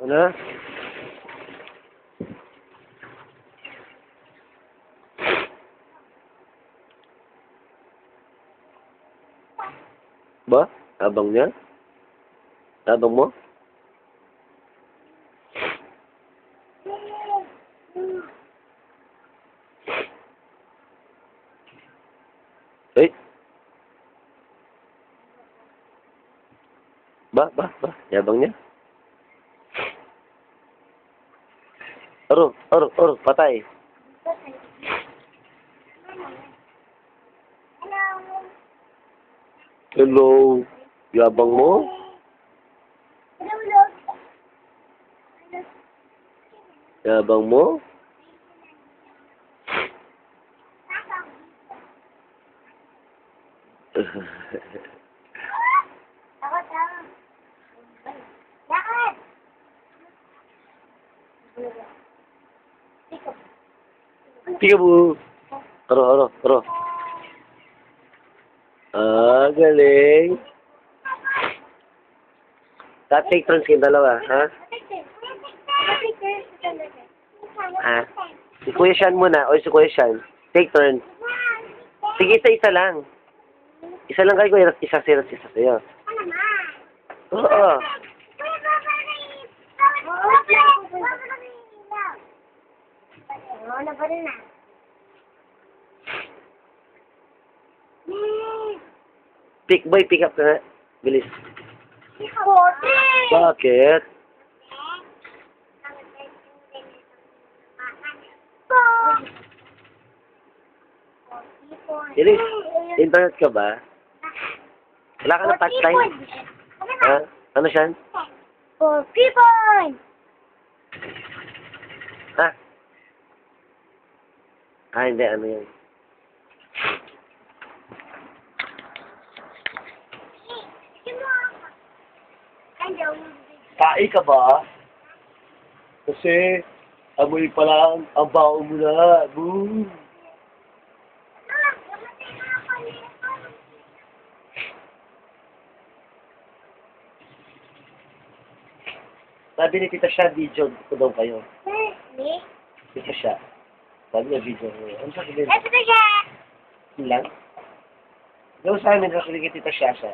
Ano? Ba? Abang niya? Abang mo? Eh? Ba? Yabang niya? Oro, patay. Hello. Yabang mo? Yabang mo? Peekaboo. Oro. Ah, galing. Take turns kayong dalawa, ha? Ah. Si Kuya Sean muna, o si Kuya Sean. Take turn. Sige, isa lang. Isa lang kayo, Kuya. Isa sa'yo. Oo. Pick up ka nga. Bilis. Bakit? Bilis. Internet ka ba? Wala ka na pastime? Ha? Ano siya? Ha? Ah, hindi. Ano yan? Kai ka ba? Kasi, amoy pa lang, ang baho mo na. Boom! Sabi ni Tita Siya, video ko daw kayo. Tita Siya. Sabi niya, video ko. Ano sabi niya? Yun lang? Gawin sa amin, sabi ni Tita Siya siya.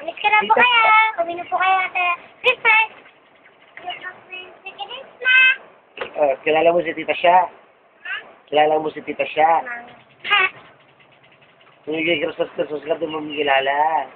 Miss ka na po kayo. Uminom po kayo at Christmas. Kilala mo si Tita Siya? Kilala mo si Tita Siya? Ha? Kung hindi Christmas ka, doon mo kilala.